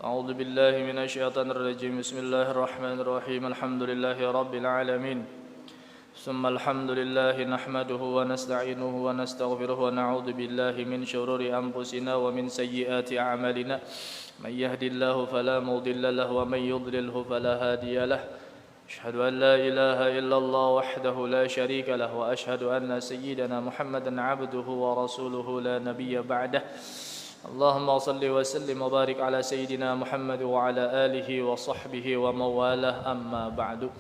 أعوذ بالله من الشيطان الرجيم بسم الله الرحمن الرحيم الحمد لله رب العالمين ثم الحمد لله نحمده ونستعينه ونستغفره ونعوذ بالله من شرور أنفسنا ومن سيئات أعمالنا من يهد الله فلا مضل له ومن يضلله فلا هادي له أشهد أن لا إله إلا الله وحده لا شريك له وأشهد أن سيدنا محمدا عبده ورسوله لا نبي بعده اللهم صل وسلم وبارك على سيدنا محمد وعلى آله وصحبه ومن والاه أما بعد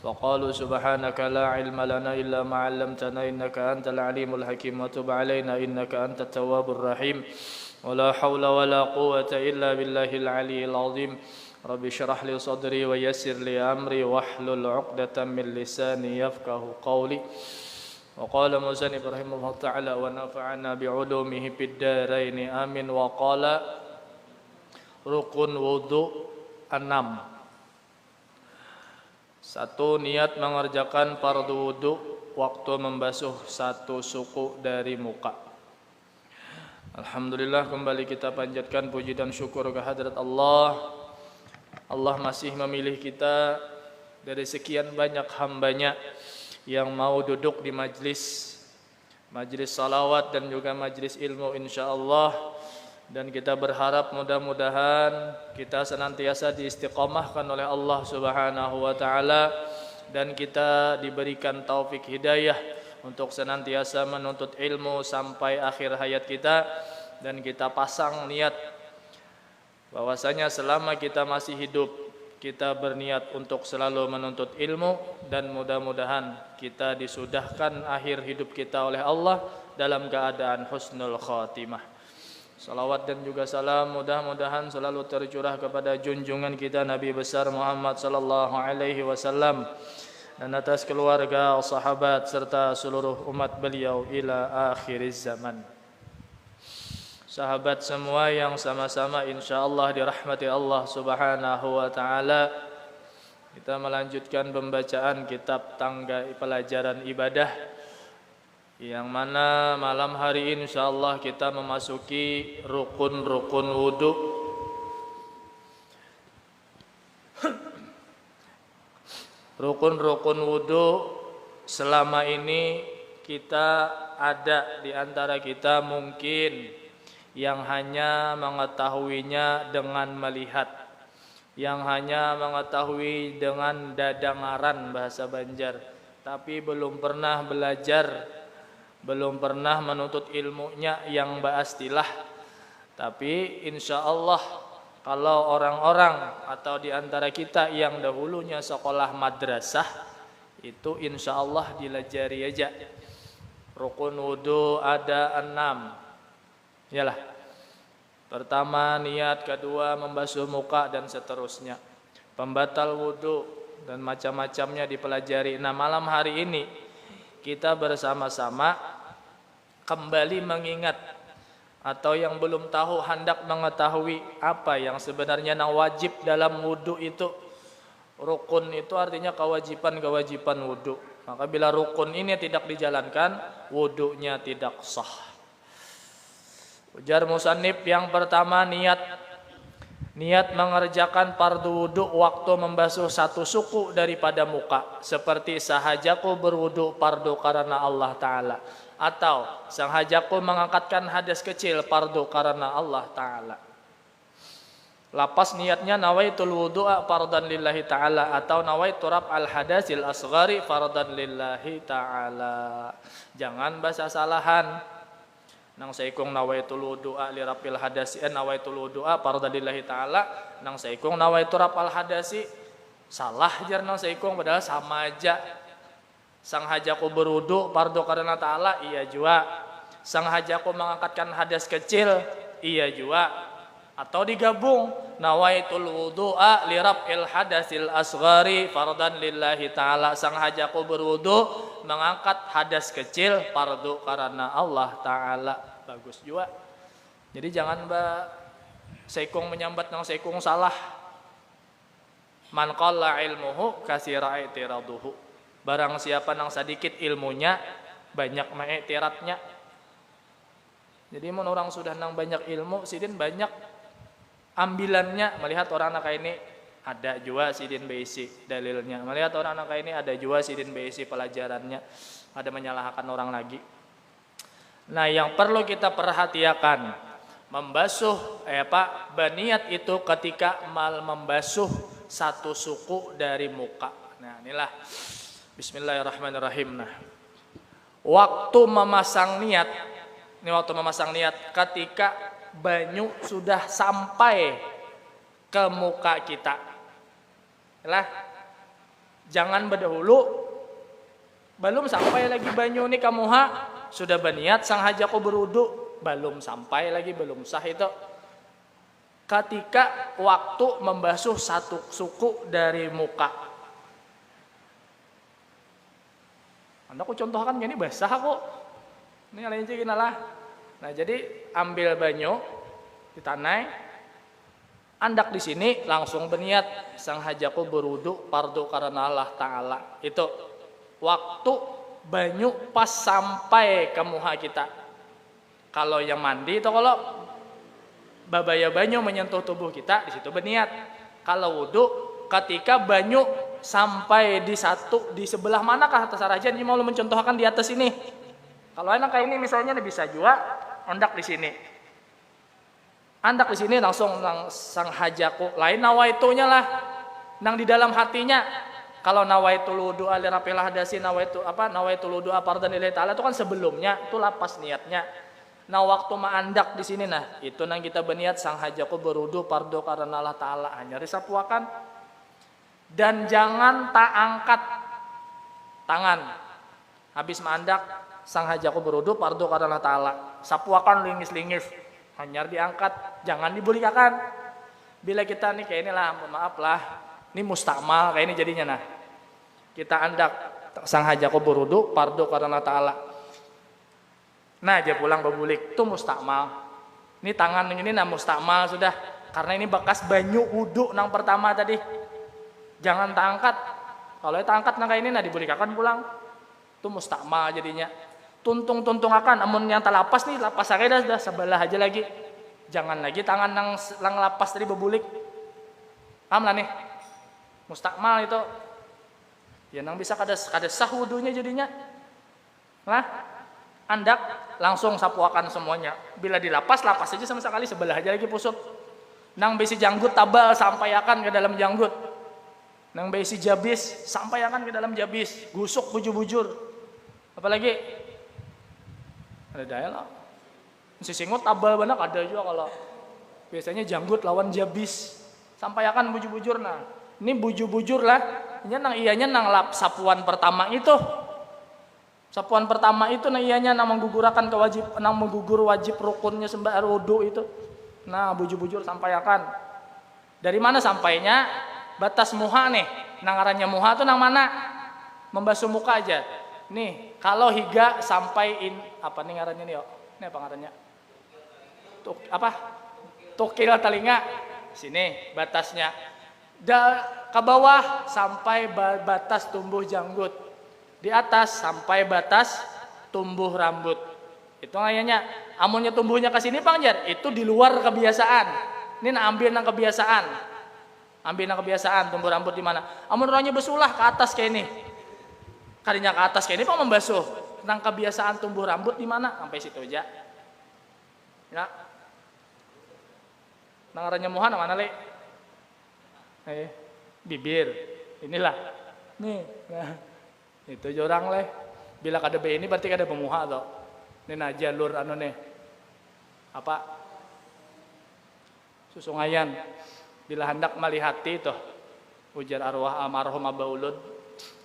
فقالوا سبحانك لا علم لنا إلا ما علمتنا إنك أنت العليم الحكيم وتب علينا إنك أنت التواب الرحيم ولا حول ولا قوة إلا بالله العلي العظيم رب اشرح لي صدري ويسر لي أمري واحلل عقدة من لساني يفقه قولي وقال مصنف رحمه الله تعالى ونفعنا بعلومه في الدارين آمين وقال rukun wudu 6. Satu, niat mengerjakan fardu wudu waktu membasuh satu suku dari muka. Alhamdulillah, kembali kita panjatkan puji dan syukur kehadirat Allah. Allah masih memilih kita dari sekian banyak hambanya yang mau duduk di majlis salawat dan juga majlis ilmu insyaallah, dan kita berharap mudah-mudahan kita senantiasa diistiqamahkan oleh Allah Subhanahu wa taala dan kita diberikan taufik hidayah untuk senantiasa menuntut ilmu sampai akhir hayat kita, dan kita pasang niat bahwasanya selama kita masih hidup kita berniat untuk selalu menuntut ilmu, dan mudah-mudahan kita disudahkan akhir hidup kita oleh Allah dalam keadaan husnul khatimah. Salawat dan juga salam mudah-mudahan selalu tercurah kepada junjungan kita Nabi besar Muhammad sallallahu alaihi wasallam dan atas keluarga, sahabat serta seluruh umat beliau ila akhiriz zaman. Sahabat semua yang sama-sama insyaallah dirahmati Allah Subhanahu wa taala, kita melanjutkan pembacaan kitab tangga pelajaran ibadah, yang mana malam hari ini insyaallah kita memasuki rukun-rukun wudu. Rukun-rukun wudu selama ini kita ada di antara kita mungkin yang hanya mengetahuinya dengan melihat, yang hanya mengetahui dengan dadangaran bahasa Banjar, tapi belum pernah belajar, belum pernah menuntut ilmunya yang baastilah. Tapi insya Allah kalau orang-orang atau di antara kita yang dahulunya sekolah madrasah, itu insya Allah dilajari aja. Rukun wudu ada 6. Yalah. Pertama niat, kedua membasuh muka dan seterusnya. Pembatal wudu dan macam-macamnya dipelajari. Nah, malam hari ini kita bersama-sama kembali mengingat, atau yang belum tahu hendak mengetahui apa yang sebenarnya wajib dalam wudu itu. Rukun itu artinya kewajiban-kewajiban wudu. Maka bila rukun ini tidak dijalankan, wudunya tidak sah. Ujar musannif, yang pertama niat mengerjakan fardu wudu waktu membasuh satu suku daripada muka, seperti sahajaku berwudu fardu karena Allah Ta'ala, atau sahajaku mengangkatkan hadas kecil fardu karena Allah Ta'ala. Lapas niatnya nawaitul wudu'a fardan lillahi ta'ala, atau nawaitu raf'al hadasil asghari fardan lillahi ta'ala. Jangan bahasa salahan. Nang saikung nawaitul wudu'a li raf'il hadasi, nawaitul wudu'a fardan lillahi ta'ala, nang saikung nawaitu raf'al hadasi, salah jar nang saikung, padahal sama aja. Sang hajaku berwudu fardu karena ta'ala, iya juga. Sang hajaku mengangkatkan hadas kecil, iya juga. Atau digabung, nawaitul wudu'a li raf'il hadasil asghari fardan lillahi ta'ala. Sang hajaku berwudu mengangkat hadas kecil fardu karena Allah Ta'ala. Bagus juga. Jadi jangan saikung menyambat nang saikung salah. Man qalla ilmuhu kasira i'tiraduhu. Barang siapa nang sedikit ilmunya, banyak mengiktiratnya. Jadi mun orang sudah nang banyak ilmu, sidin banyak ambilannya melihat orang anak ini ada jua sidin beisi dalilnya, melihat orang anak ini ada jua sidin beisi pelajarannya, ada menyalahkan orang lagi. Nah, yang perlu kita perhatikan, membasuh baniat itu ketika membasuh satu suku dari muka. Nah, inilah bismillahirrahmanirrahim. Nah, waktu memasang niat, ini waktu memasang niat ketika banyu sudah sampai ke muka kita. Lah, jangan berdahulu belum sampai lagi banyu nih ke muha, sudah berniat sang hajaku berudu, belum sampai lagi, belum sah itu. Ketika waktu membasuh satu suku dari muka. Anda aku contohkan gini basah kok. Ini lain aja gini lah. Nah, jadi ambil banyu di tanah, andak di sini langsung berniat sang hajaku berudu fardu karena Allah Ta'ala. Itu waktu banyu pas sampai ke muha kita. Kalau yang mandi itu kalau babaya banyu menyentuh tubuh kita, di situ berniat. Kalau wudu ketika banyu sampai di sebelah manakah terserah aja, ini mau mencontohkan di atas ini. Kalau enak kayak ini misalnya bisa juga andak di sini. Andak di sini langsung sang hajaku. Lain nawaitunya lah, nang di dalam hatinya. Kalau nawaitul wudu alirafilah hadasi nawaitul wudu fardan lillahi ta'ala itu kan sebelumnya, itu lapas niatnya. Nah, waktu maandak di sini nah, itu nang kita berniat sang hajaku berudu fardu karena Allah Ta'ala, hanya disapuakan. Dan jangan tak angkat tangan. Habis maandak sang hajaku berudu fardu karena Allah Ta'ala. Sapuakan lingis-lingis, hanya diangkat, jangan dibulikakan. Bila kita nih kayak inilah, maaf lah, ini mustakmal kayak ini jadinya. Nah, kita andak sang hajaku berudu fardu karena Allah Ta'ala. Nah, aja pulang bebulik itu mustakmal. Ini tangan ini nah mustakmal sudah, karena ini bekas banyu wudu nang pertama tadi. Jangan tak angkat. Kalau tak angkat nang kayak ini nah dibulikakan pulang. Itu mustakmal jadinya. Tuntung akan, amun yang tak lapas nih lapas aja dah sebelah aja lagi. Jangan lagi tangan nang lapas tadi bebulik. Paham lah nih? Mustakmal itu ya nang bisa kada sah wudunya jadinya. Lah, andak langsung sapuakan semuanya. Bila dilapas, lapas aja sama sekali, sebelah aja lagi pusut. Nang besi janggut tabal sampaikan ke dalam janggut. Nang besi jabis sampaikan ke dalam jabis. Gusuk bujur-bujur. Apalagi ada daya lah. Si singut tabal banget ada juga kalau biasanya janggut lawan jabis. Sampaikan bujur-bujur nah. Ini bujur-bujur lah. Ianya nang lap sapuan pertama itu. Sapuan pertama itu nah ianya nang menggugur wajib rukunnya sembah wudu itu. Nah, bujur-bujur sampaikan. Dari mana sampainya? Batas muha nih. Nang ngarannya muha tuh nang mana? Membasuh muka aja. Nih, kalau higa sampai apa nih ngarannya nih, yo? Ini apa ngarannya? Tuh, apa? Tukil telinga. Sini batasnya. Ke bawah sampai batas tumbuh janggut, di atas sampai batas tumbuh rambut. Itu kayaknya amunnya tumbuhnya ke sini Pangjar, itu di luar kebiasaan. Ini ambil nang kebiasaan. Ambil nang kebiasaan tumbuh rambut di mana? Amun orangnya besulah ke atas kayak ini. Kalinya ke atas kayak ini Pak membasuh. Nang kebiasaan tumbuh rambut di mana? Sampai situ aja. Ya. Nang arahnya muha mana le? Bibir. Inilah. Nih. Nah. Itu jorang leh. Bila kada be ini berarti kada pemuha toh. Ini nah jalur anu nih. Apa? Susungayan. Bila hendak melihati toh. Ujar arwah almarhum Abah Ulud.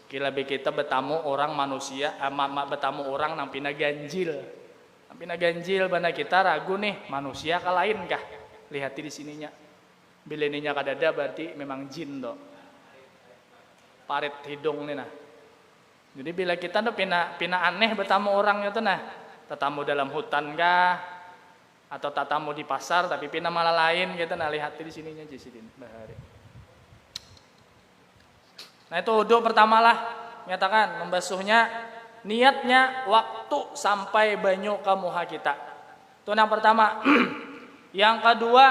Kila be kita bertamu orang manusia, bertamu orang nang pina ganjil. Nang pina ganjil bana kita ragu nih, manusia kah lain kah? Lihati di sininya. Bila ininya kadada berarti memang jin toh. Parit hidung nih nah. Jadi bila kita tuh pina aneh bertamu orang itu nah, tetamu dalam hutan kah atau tatamu di pasar tapi pina malah lain gitu nah, lihat di sininya di sini bahari. Nah itu wudu pertama lah, menyatakan membasuhnya niatnya waktu sampai banyu ke muha kita. Itu yang pertama. Yang kedua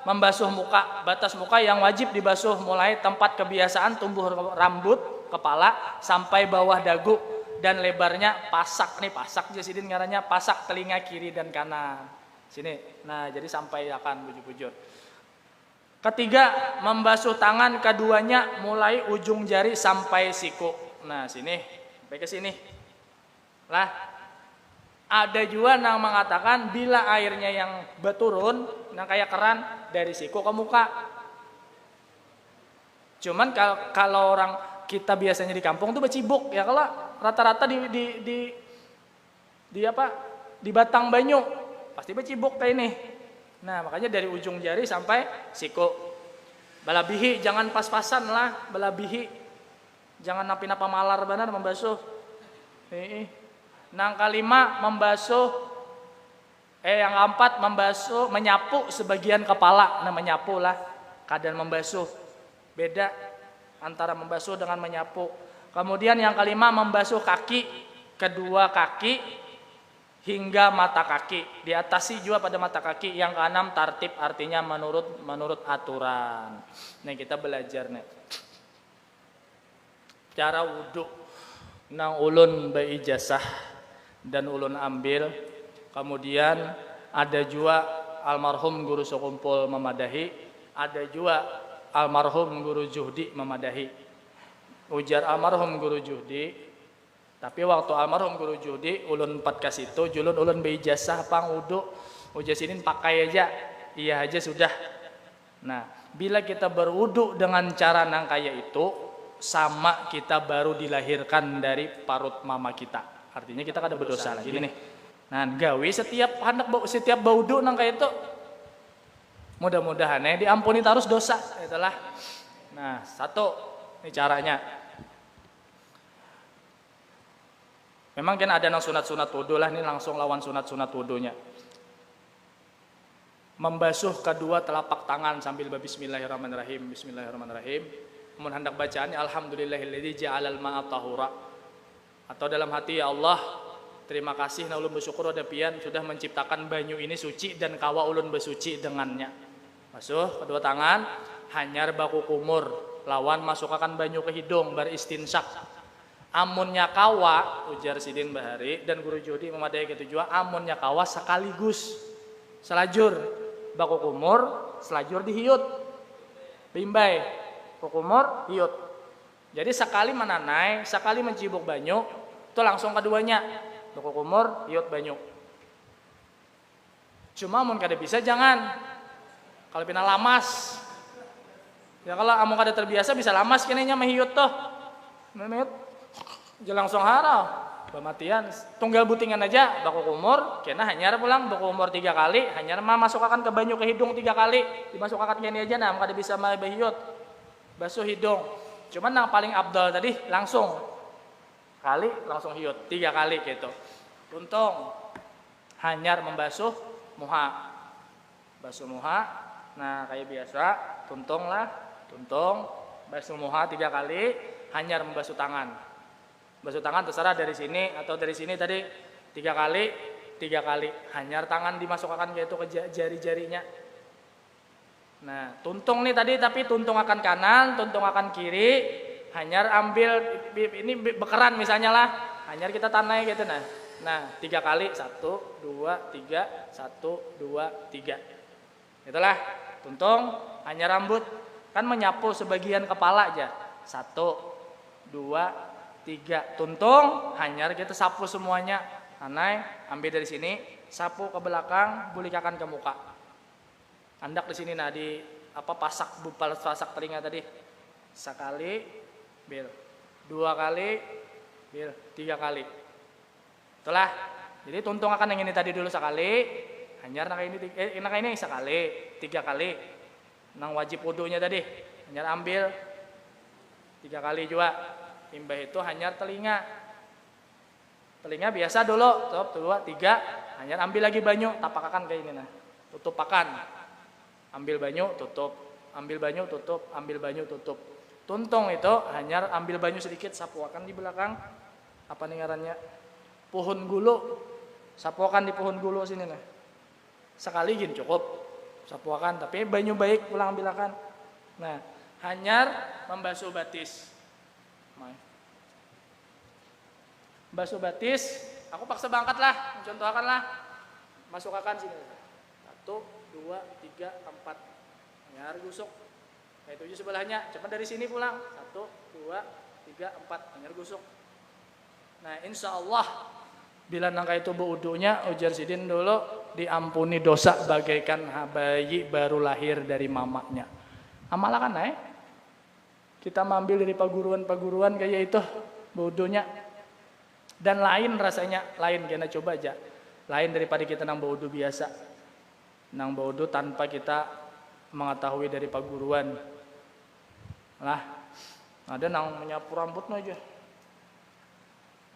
membasuh muka, batas muka yang wajib dibasuh mulai tempat kebiasaan tumbuh rambut kepala sampai bawah dagu, dan lebarnya pasak. Nih pasak jasidin ngarannya, pasak telinga kiri dan kanan sini. Nah jadi sampai akan bujur-bujur. Ketiga, membasuh tangan keduanya mulai ujung jari sampai siku. Nah sini sampai ke sini lah. Ada juga yang mengatakan bila airnya yang berturun, yang kayak keran dari siku ke muka. Cuman kalau orang kita biasanya di kampung tuh becibuk ya, kalau rata-rata di apa di batang banyu pasti becibuk kayak ini. Nah makanya dari ujung jari sampai siku. Balabihi jangan pas-pasan lah, balabihi jangan napa malar benar membasuh. Yang kelima membasuh, yang keempat membasuh, menyapu sebagian kepala. Nah menyapu lah, kadang membasuh. Beda antara membasuh dengan menyapu. Kemudian yang kelima membasuh kaki, kedua kaki hingga mata kaki. Diatasi juga pada mata kaki. Yang keenam tartib, artinya menurut aturan. Nah kita belajar nih cara wudhu nang ulun beijazah dan ulun ambil. Kemudian ada juga almarhum guru sekumpul memadahi, ada juga almarhum guru Juhdi memadahi. Ujar almarhum guru Juhdi, tapi waktu almarhum guru Juhdi ulun 4 kas itu julun ulun beijazah pang wudu, ujar sinin pakai aja, iya aja sudah. Nah bila kita berwudu dengan cara nang kaya itu, sama kita baru dilahirkan dari parut mama kita. Artinya kita kada berdosa lagi nih. Nah, gawe setiap baudu nang kayak itu. Mudah-mudahan diampuni terus dosa. Itulah. Nah, satu ini caranya. Memang kan ada nang sunat-sunat wudu lah, ini langsung lawan sunat-sunat wudunya. Membasuh kedua telapak tangan sambil bismillahirrahmanirrahim. Bismillahirrahmanirrahim. Mun hendak bacaannya alhamdulillahilladzi ja'alal ma'a tahura. Atau dalam hati, ya Allah, terima kasih na ulun bersyukur ada pian sudah menciptakan banyu ini suci dan kawa ulun bersuci dengannya. Basuh kedua tangan, hanyar baku kumur, lawan masukkan banyu ke hidung beristinsak. Amunnya kawa, ujar Sidin Bahari dan guru Judi memadai gitu juga, amunnya kawa sekaligus selajur baku kumur, selajur dihiut. Bimbai, kumur, hiut. Jadi sekali menanai, sekali mencibuk banyu, itu langsung keduanya. Baku kumur, hiut banyu. Cuma mun kada bisa jangan. Kalau pina lamas. Ya kalau amun kada terbiasa bisa lamas kenanya mahiut toh. Mahiut. Jangan langsung harau. Pematian. Tunggal butingan aja baku kumur, kena hanyar pulang baku kumur 3 kali, hanyar masukkan ke banyu ke hidung 3 kali, dimasukkan kene aja nah kada bisa mahiut. Basuh hidung. Cuman yang paling abdal tadi langsung kali langsung hiut 3 kali gitu. Tuntung hanyar membasuh muha. Basuh muha. Nah kayak biasa tuntung lah, tuntung basuh muha 3 kali, hanyar membasuh tangan. Basuh tangan terserah dari sini atau dari sini tadi 3 kali, 3 kali. Hanyar tangan dimasukkan gitu ke jari-jarinya. Nah, tuntung nih tadi tapi tuntung akan kanan, tuntung akan kiri, hanyar ambil ini bekeran misalnya lah, hanyar kita tanai gitu nah. Nah, 3 kali 1 2 3 1 2 3. Itulah tuntung, hanyar rambut kan menyapu sebagian kepala aja. 1 2 3 tuntung, hanyar kita sapu semuanya. Tanai, ambil dari sini, sapu ke belakang, bulikakan ke muka. Andak di sini nah di apa pasak telinga tadi. Sekali, bil. 2 kali, bil. 3 kali. Itulah. Jadi tuntung akan yang ini tadi dulu sekali, hanyar nak ini sekali, 3 kali. Nang wajib wudunya tadi, hanyar ambil 3 kali juga. Imbah itu hanyar telinga. Telinga biasa dulu, 2 3, hanyar ambil lagi banyu, tapakakan kayak ini nah. Tutup pakan. Ambil banyu, tutup, ambil banyu, tutup, ambil banyu, tutup. Tuntung itu hanya ambil banyu sedikit, sapuakan di belakang. Apa nih ngarannya? Pohon gulu. Sapuakan di pohon gulu sini nah. Sekali gini cukup. sapuakan, tapi banyu baik pulang bilakan. Nah, hanyar membasuh batis. Basuh batis, aku paksa bangkat lah, contohkan lah. Masukkan sini. 1, 2, 3, 4. Hanyar gusuk. Nah, itu sebelahnya, cuma dari sini pulang. 1, 2, 3, 4. Hanyar gusuk. Nah, insya Allah bila nangka itu berwudunya, ujar sidin dulu diampuni dosa bagaikan bayi baru lahir dari mamanya. Amalakan kita ambil dari paguruan kayak itu berwudunya. Dan lain rasanya, lain kita coba aja. Lain daripada kita nang berwudu biasa. Nang berwudu tanpa kita mengetahui dari paguruan. Lah, ada nang menyapu rambutnya aja.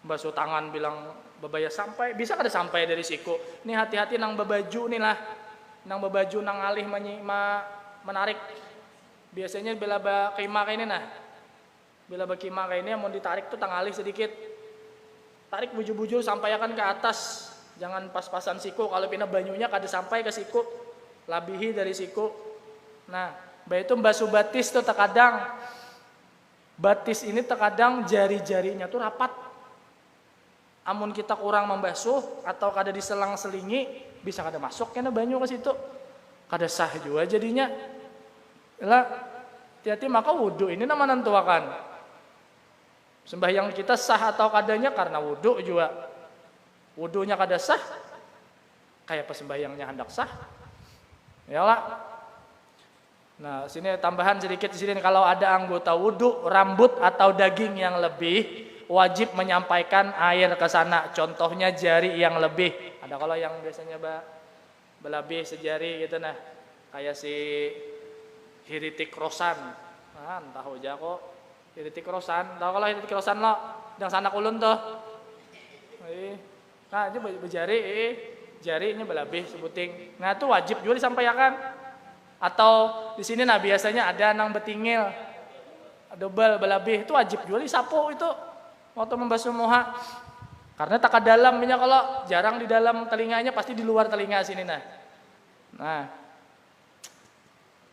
Basuh tangan bilang babaya sampai, bisa kada sampai dari siku. Nih hati-hati nang babaju nih lah. Nang babaju nang alih menarik. Biasanya bila kima kayak ini nah. Bila kima kayak ini mau ditarik tuh tang alih sedikit. Tarik bujur-bujur sampai akan ke atas. Jangan pas-pasan siku. Kalau pindah banyunya kada sampai ke siku. Labihi dari siku. Nah, itu basuh batis tuh terkadang. Batis ini terkadang jari-jarinya tuh rapat. Amun kita kurang membasuh atau kada diselang-selingi, bisa kada masuk kena banyu ke situ. Kada sah juga jadinya. Lah, hati-hati maka wudu ini nama nentuakan. Sembahyang kita sah atau kadanya karena wudu juga. Wudunya kada sah, kayak sembahyangnya hendak sah. Yalah. Nah, sini tambahan sedikit di sini, kalau ada anggota wudu, rambut atau daging yang lebih, wajib menyampaikan air ke sana. Contohnya jari yang lebih. Ada kalau yang biasanya belabih sejari gitu nah. Kayak si Hiritik Rosan. Nah, entah aja kok. Hiritik Rosan. Tahu kalau Hiritik Rosan lo, yang sanak ulun tuh. Nah, itu berjari, jarinya belabih sebuting. Nah, itu wajib juga disampaikan. Atau di sini nah biasanya ada nang betingil. Double belabih itu wajib juga disapu itu. Waktu membasuh moha, karena tak ke dalamnya, kalau jarang di dalam telinganya, pasti di luar telinga sini nah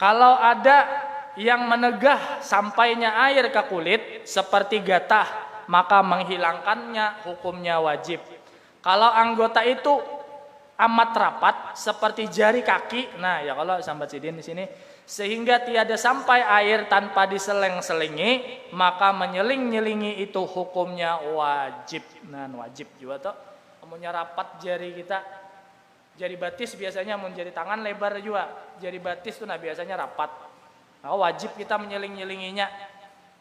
kalau ada yang menegah sampainya air ke kulit seperti gatah, maka menghilangkannya hukumnya wajib. Kalau anggota itu amat rapat seperti jari kaki, nah ya kalau sambat sidin di sini, sehingga tiada sampai air tanpa diseleng-selingi, maka menyeling-nyelingi itu hukumnya wajib. Nah, wajib juga toh. Amunnya rapat jari kita, jari batis biasanya mun jari tangan lebar juga. Jari batis tuh nah biasanya rapat. Nah, wajib kita menyeling-nyelinginya.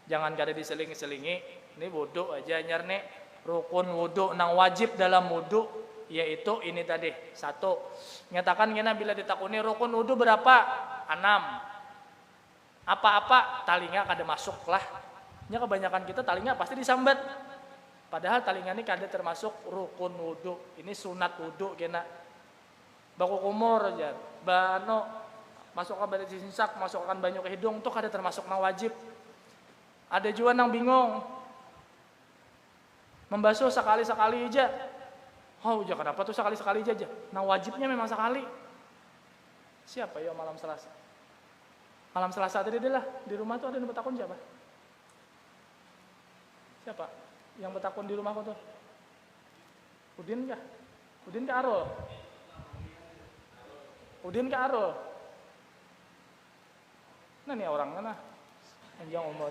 Jangan kada diseling-selingi. Ini wudu aja nyar nih. Rukun wudu nang wajib dalam wudu yaitu ini tadi. 1. Nyatakan kena bila ditakuni rukun wudu berapa? 6. Apa-apa talinga kada masuk lah. Nya kebanyakan kita talinga pasti disambat. Padahal talinga ini kada termasuk rukun wudu. Ini sunat wudu kena. Baku kumur aja. Bano masukkan banyu sinsak, masukkan banyu ke hidung tuh kada termasuk nang wajib. Ada juga nang bingung. Membasuh sekali-sekali aja. Oh, ya kenapa tuh sekali-sekali aja? Nang wajibnya memang sekali. Siapa ya malam Selasa? Malam Selasa tadi lah di rumah tuh ada yang bertakun siapa? Siapa? Yang bertakun di rumahku tuh? Udin kah? Udin ke Arul? Udin ke Arul? Nah nih orang mana? Panjang umur.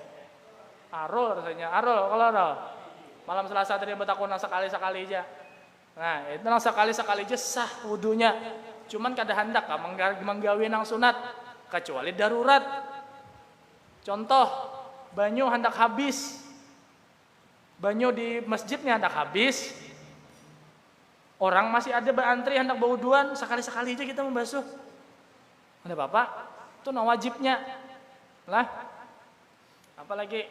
Arul rasanya. Arul kalau Arul. Malam Selasa tadi bertakun sekali-sekali aja. Nah itu sekali-sekali aja sah wudunya. Cuman kada hendak menggawi nang sunat. Kecuali darurat. Contoh, banyu hendak habis. Banyu di masjidnya hendak habis. Orang masih ada berantri hendak berwuduan, sekali-sekali aja kita membasuh. Ada bapak, itu nang wajibnya. Lah, apalagi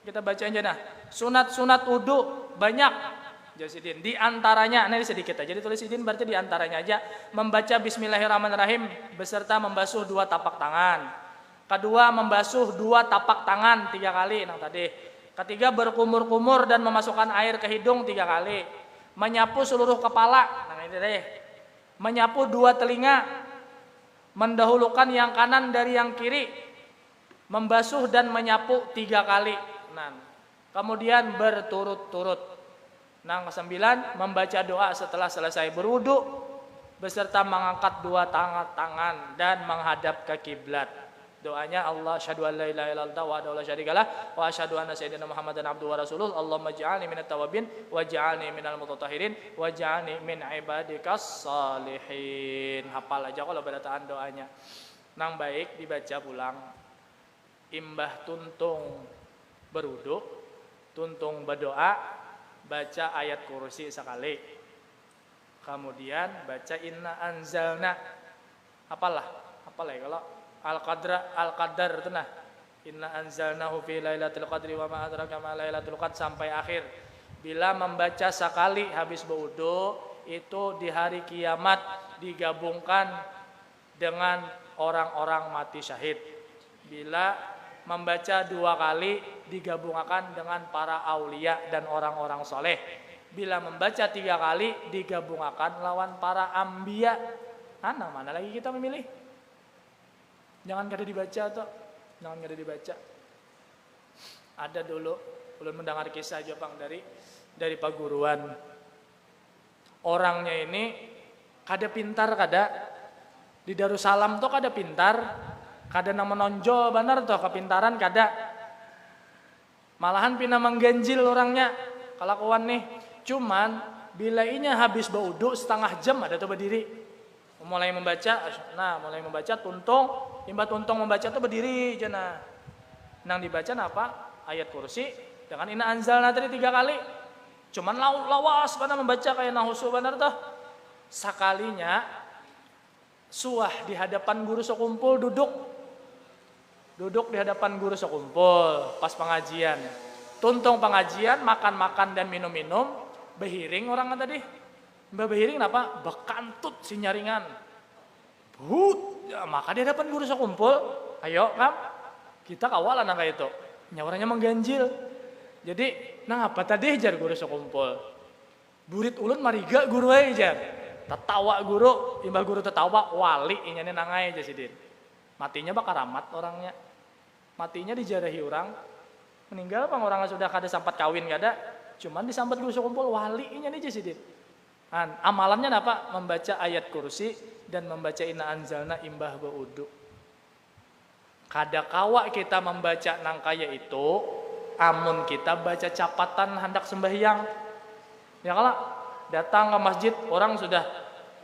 kita baca aja nah. Sunat-sunat wudu banyak. Jadi di antaranya, ini sedikit aja ditulis izin, berarti di antaranya aja membaca Bismillahirrahmanirrahim beserta membasuh 2 tapak tangan. Kedua, membasuh 2 tapak tangan 3 kali, nah tadi. Ketiga, berkumur-kumur dan memasukkan air ke hidung 3 kali. Menyapu seluruh kepala, nah ini deh. Menyapu 2 telinga. mendahulukan yang kanan dari yang kiri, membasuh dan menyapu 3 kali. Nah, kemudian berturut-turut. Nah, ke-9, membaca doa setelah selesai berwudu beserta mengangkat 2 tangan dan menghadap ke kiblat. Doanya Allah asyhadu an la ilaha illallah wa la syarikalah wa asyhadu anna sayyidina Muhammadan abduhu wa rasuluh. Allahumma ij'alni minat tawabin waj'alni minal mutatahhirin waj'alni min ibadikas salihin. Hafal aja kalau berataan doanya. Nang baik dibaca pulang. Imbah tuntung berwudu, tuntung berdoa, baca ayat kursi sekali. Kemudian baca inna anzalna. Apalah ya kalau Al-Qadar itu nah. Inna anzalnahu fi lailatul qadri wa ma adraka ma lailatul qadr sampai akhir. Bila membaca sekali habis berwudu, itu di hari kiamat digabungkan dengan orang-orang mati syahid. Bila membaca 2 kali digabungkan dengan para aulia dan orang-orang soleh. Bila membaca 3 kali digabungkan lawan para ambia. Mana lagi kita memilih? Jangan kada dibaca toh. Jangan kada dibaca. Ada dulu ulun mendengar kisah Jepang dari paguruan. Orangnya ini kada pintar kada. Di Darussalam tuh kada pintar, kada nang menonjol benar tuh kepintaran kada. Malahan pina mengganjil orangnya. Kelakuan nih. Cuman bila inya habis baudu setengah jam ada tuh berdiri. Mulai membaca tuntung, imba tuntung membaca tuh berdiri jana. Nang dibaca apa? Ayat kursi dengan inna anzalna tadi 3 kali. Cuman lawas benar membaca kayak nahusu benar tuh. Sakalinya suah di hadapan guru sekumpul duduk di hadapan guru sekumpul pas pengajian. Tuntung pengajian, makan-makan dan minum-minum, behiring orang kan tadi. Mbak behiring kenapa? Bekantut si nyaringan. Ya, maka di hadapan guru sekumpul, ayo kam, kita kawalan kayak itu. Nyawarannya mengganjil. Jadi, nah apa tadi jar guru sekumpul? Burit ulun mariga guru aja. Tetawa guru, imbah guru tetawa, wali inyane nangai aja sidin. Matinya bakal ramat orangnya. Matinya dijarahi orang. Meninggal pang orangnya sudah kada sampat kawin kada. Cuman disambat guru sekumpul, wali inyane aja sidin. Amalannya apa? Membaca ayat kursi dan membaca inna anzalna imbah baudu. Kada kawa kita membaca nang kaya itu, amun kita baca capatan hendak sembahyang. Ya kalau datang ke masjid orang sudah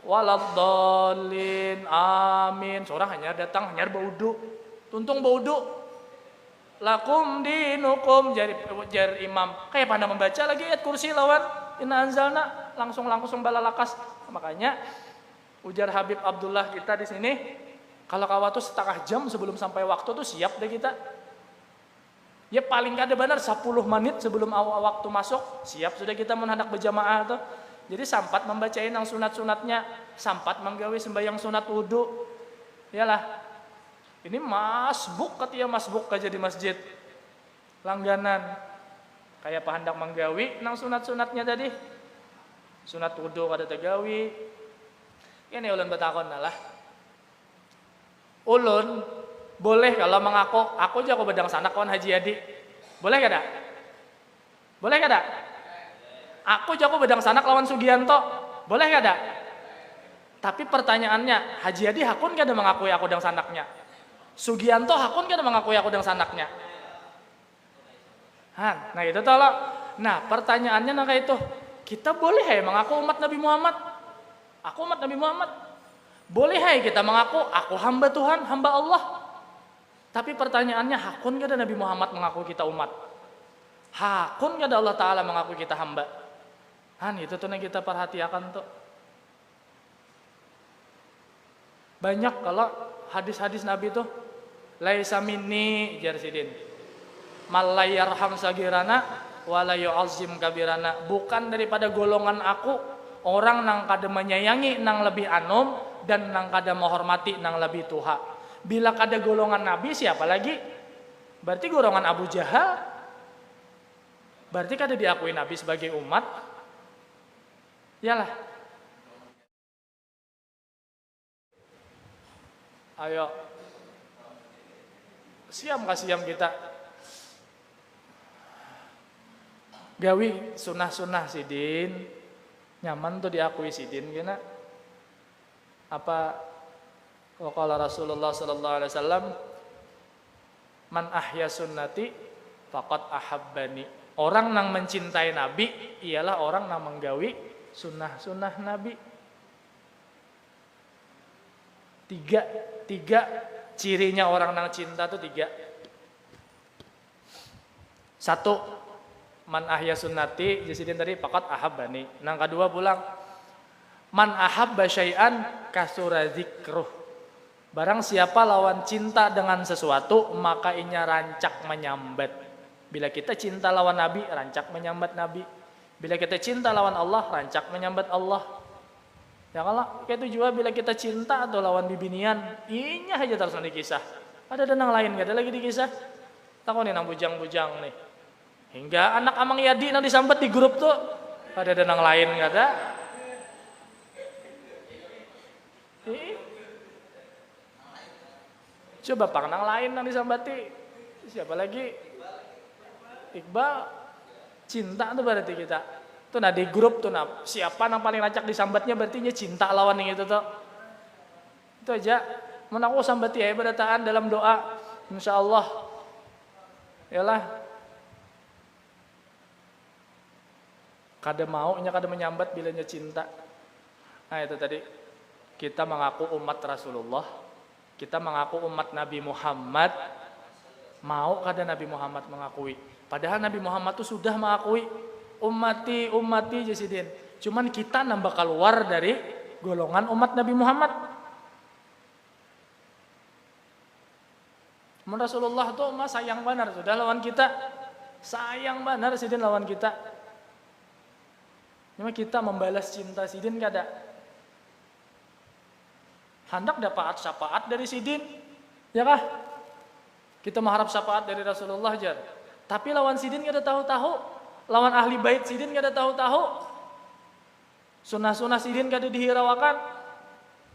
waladhdallin amin, seorang hanya datang hanya baudu, tuntung baudu. Lakum dinukum jar imam. Kayak pandang membaca lagi ayat kursi lawan inna anzalna langsung balalakas. Makanya ujar Habib Abdullah kita di sini, kalau kawat tuh setengah jam sebelum sampai waktu tuh siap deh kita. Ya paling kada benar 10 menit sebelum waktu masuk siap sudah kita menghadap berjamaah tuh. Jadi sampat membacain yang sunat-sunatnya, sampat menggawe sembahyang sunat wudu. Yalah. Ini masbuk aja di masjid. Langganan. Kayak pahandak menggawi nang sunat-sunatnya tadi. Sunat wudu kada tegawi. Ini ulun betakon lah. Ulun boleh kalau mengaku aku jago bedang sanak kawan Haji Adi. Boleh kada? Boleh kada? Aku jago bedang sanak lawan Sugianto. Boleh kada? Tapi pertanyaannya, Haji Adi hakun kada mengakui aku bedang sanaknya? Sugianto hakun kada mengakui aku bedang sanaknya? Nah itu tolong. Nah pertanyaannya nah kayak itu. Kita boleh mengaku umat Nabi Muhammad? Aku umat Nabi Muhammad. Boleh kita mengaku aku hamba Tuhan, hamba Allah. Tapi pertanyaannya hakun kada Nabi Muhammad mengaku kita umat? Hakun kada Allah Ta'ala mengaku kita hamba? Itu tuh yang kita perhatikan tuh. Banyak kalau hadis-hadis Nabi tuh laisa minni jar sidin. Malayarham sagirana wala yu'azzim kabirana. Bukan daripada golongan aku orang nang kada menyayangi nang lebih anom dan nang kada menghormati nang lebih tuha. Bila kada golongan Nabi siapa lagi? Berarti golongan Abu Jahal. Berarti kada diakui Nabi sebagai umat. Yalah. Ayo, siam kasiam kita. Gawi sunah-sunah sidin, nyaman tuh diakui sidin kena. Apa waqala Rasulullah sallallahu alaihi wasallam, man ahya sunnati faqad ahabbani. Orang yang mencintai Nabi ialah orang yang menggawi sunnah-sunnah Nabi. Tiga cirinya orang yang cinta tuh tiga. Satu, man ahya sunnati, jasidin tadi faqad ahabbani. Yang kedua pulang, man ahabba syai'an kasura dzikruh. Barang siapa lawan cinta dengan sesuatu, maka inya rancak menyambat. Bila kita cinta lawan Nabi, rancak menyambat Nabi. Bila kita cinta lawan Allah, rancak menyambat Allah. Ya kalau kayak itu juga bila kita cinta atau lawan bibinian, inya aja terus dikisah. Ada denang lain gak ada lagi dikisah. Takut nih nang bujang-bujang nih. Hingga anak amang Yadi nang disambat di grup tuh, ada denang lain gak ada. Coba pangnang lain nang disambati. Siapa lagi? Iqbal. Cinta tuh berarti kita. Tuh nah di grup tuh nah siapa yang paling rancak disambatnya berarti nya cinta lawan yang itu tuh. Itu aja. Mun aku sambati ya berataan dalam doa insyaallah. Yalah. Kada mau nya kada menyambat bila nya cinta. Nah itu tadi. Kita mengaku umat Rasulullah. Kita mengaku umat Nabi Muhammad. Mau kada Nabi Muhammad mengakui? Padahal Nabi Muhammad itu sudah mengakui ummati jasidin. Cuman kita nambah keluar dari golongan umat Nabi Muhammad. Rasulullah tuh mah sayang benar sudah lawan kita. Sayang benar sidin lawan kita. Cuma kita membalas cinta sidin kada. Hendak dapat syafaat dari sidin. Ya kah? Kita mengharap syafaat dari Rasulullah jar. Tapi lawan sidin gak ada tahu-tahu. Lawan ahli bait sidin gak ada tahu-tahu. Sunnah-sunnah sidin gak ada dihirawakan.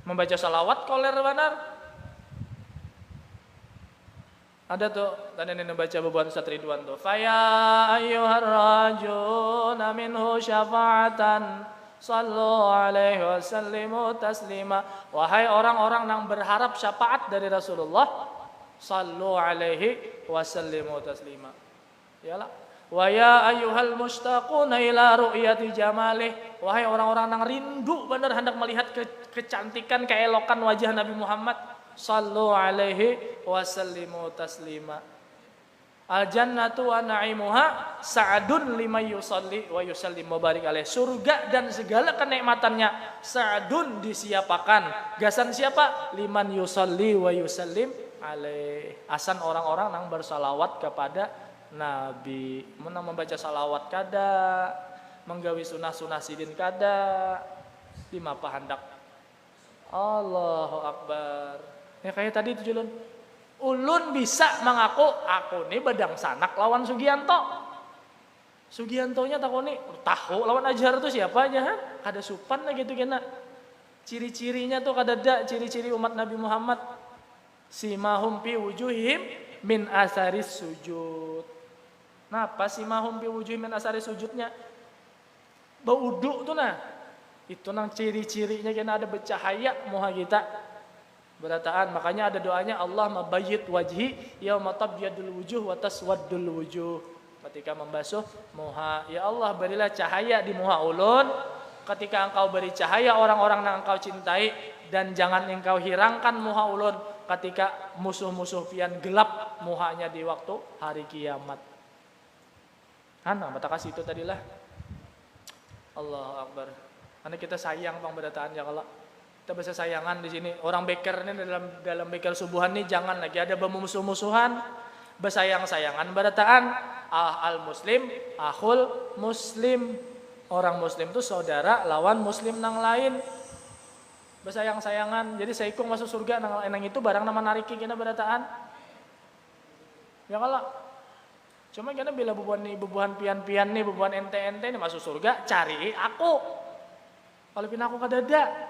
Membaca salawat koler benar. Ada tuh, tadi ini baca bebuan Ustaz Ridwan tuh. Faya ayyuhar rajuna minhu syafa'atan. Sallu alaihi wasallimu taslima. Wahai orang-orang yang berharap syafaat dari Rasulullah. Sallu alaihi wasallimu taslima. Yalah. Wa ya ayyuhal mustaquna ila ru'yati jamalih. Wahai orang-orang yang rindu benar hendak melihat kecantikan, keelokan wajah Nabi Muhammad. Sallu alaihi wasallimu taslima. Al jannatu wa na'imuha sa'adun liman yusalli wa yusallim mubarik alaih. Surga dan segala kenikmatannya sa'adun disiapakan. Gasan siapa? Liman yusalli wa yusallim alaih. Asan orang-orang yang bersalawat kepada Nabi. Menang membaca salawat kada, menggawi sunah-sunah sidin kada, di mapa hendak. Allahu Akbar. Ya kayak tadi itu Julun. Ulun bisa mengaku aku nih badang sanak lawan Sugianto. Sugiantonya takoni tahu lawan Ajar itu siapa aja? Kada supan lah gitu kena. Ciri-cirinya tuh kada ada ciri-ciri umat Nabi Muhammad. Simahum fi wujuhihim min asaris sujud. Napa simahum fi wujuhihim min asaris sujudnya? Bauduk tuh nah. Itu nang ciri-cirinya kena ada bercahaya muha kita. Berataan makanya ada doanya Allah mabayyit wajhi yauma tabyadul wujuh wa taswaddul wujuh. Ketika membasuh muha, ya Allah berilah cahaya di muha ulun ketika engkau beri cahaya orang-orang yang engkau cintai, dan jangan engkau hirangkan muha ulun ketika musuh-musuh pian gelap muhanya di waktu hari kiamat. Hana mata kasih itu tadilah. Allahu Akbar. Karena kita sayang bang berataan ya kalau kita bisa sayangan di sini. Orang beker ini dalam beker subuhan nih jangan lagi ada bermusuh-musuhan, bersayang-sayangan berataan. Al muslim, akhul muslim. Orang muslim itu saudara lawan muslim nang lain. Bersayang-sayangan. Jadi saikung masuk surga nang itu barang nama nariki kena berataan. Ya kalau cuma kena bila bebuhan pian-pian nih, bebuhan ente-ente nih masuk surga, cari aku. Kalau pin aku kadada.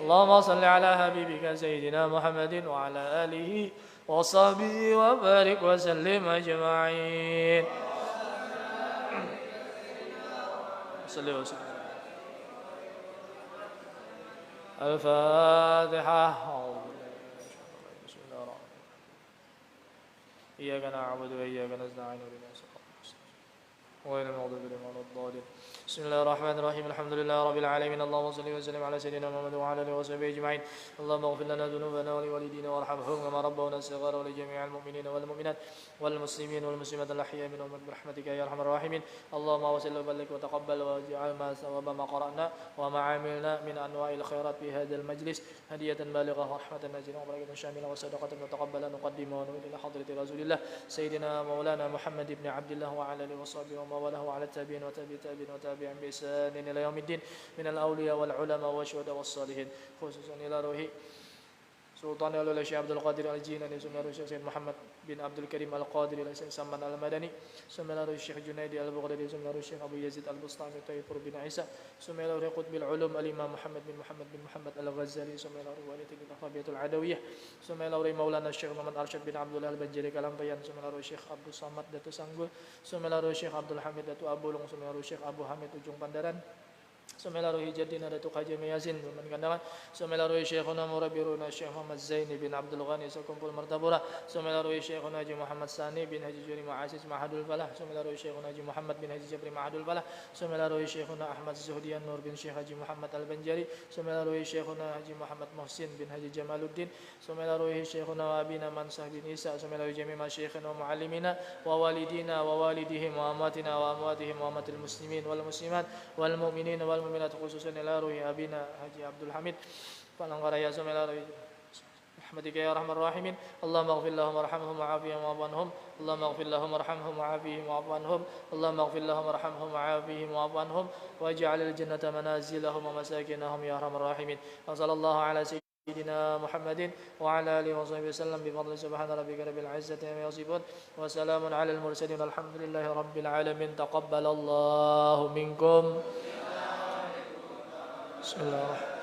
اللهم صل على حبيبك سيدنا محمد وعلى آله وصحبه وبارك وسلم أجمعين. صلى وسلم. الفاتحة. بسم الله الرحمن الرحيم. إياك نعبد وإياك نستعين اهدنا الصراط المستقيم غير المغضوب عليهم ولا الضالين. بسم الله الرحمن الرحيم. الحمد لله رب العالمين. اللهم صل وسلم على سيدنا محمد وعلى اله وصحبه اجمعين. اللهم اغفر لنا ذنوبنا ولوالدينا وارحمهم كما ربونا صغارا ولجميع المؤمنين والمؤمنات والمسلمين والمسلمات الاحياء منهم برحمتك يا ارحم الراحمين. اللهم وصل وبلغ وتقبل واجعل ما ثواب ما قرانا وما عملنا من انواع الخيرات في هذا المجلس هدية بالغة ورحمة نازلة وبركة شاملة وصدقة متقبلة نقدمها الى حضرة رسول الله سيدنا مولانا محمد بن عبد الله وعلى اله وصحبه وما والاه وعلى التابعين وتابعين بإحسان إلى يوم الدين من الأولياء والعلماء والشهداء والصالحين خصوصا إلى روح سلطان الأولياء الشيخ عبد القادر الجيلاني ثم روح الشيخ محمد بن عبد الكريم القادري الشيخ سلمان المدني ثم روح الشيخ جنيدي البغدادي ثم روح الشيخ أبو يزيد البسطامي الطيب بن عيسى ثم روح قطب العلوم الإمام محمد بن محمد الغزالي ثم روح والد الربيعة العدوية ثم روح مولانا الشيخ محمد أرشد بن عبد الله البنجري كلامبيان ثم روح الشيخ عبد الصمد دatu Sanggul ثم روح الشيخ عبد الحميد datu Abulung ثم روح الشيخ أبو حميد ujung Pandaran سمع روي جدنا دتو خاجي مياسين من كندان سمع روي شيخنا مربيرونا الشيخ محمد زين بن عبد الغني سكمبل مرتبورا سمع روي شيخنا حجي محمد ثاني بن حجي جوري معاسس معهد الفلاح سمع روي شيخنا حجي محمد بن حجي جبري معهد الفلاح سمع روي شيخنا احمد الزهدي النور بن شيخ حجي محمد البنجري سمع روي شيخنا حجي محمد محسن بن حجي جمال الدين سمع روي شيخنا وابينا منصح بن عيسى سمع روي جميع مشايخنا ومعلمينا ووالدينا ووالديهم وامواتنا وامواتهم واموات المسلمين والمسلمات والمؤمنين والمؤمنات خصوصا إلى روح أبينا حجي عبد الحميد فالانقريا سمع إلى روح رحمتك يا أرحم الراحمين. اللهم اغفر لهم وارحمهم وعافهم واعف عنهم. اللهم اغفر لهم وارحمهم وعافهم واعف عنهم. اللهم اغفر لهم وارحمهم وعافهم واعف عنهم واجعل الجنة منازلهم ومساكنهم يا أرحم الراحمين. وصلى الله على سيدنا محمد وعلى آله وصحبه وسلم بفضل سبحان ربك رب العزة عما يصفون وسلام على المرسلين الحمد لله رب العالمين. تقبل الله منكم. بسم الله الرحمن الرحيم.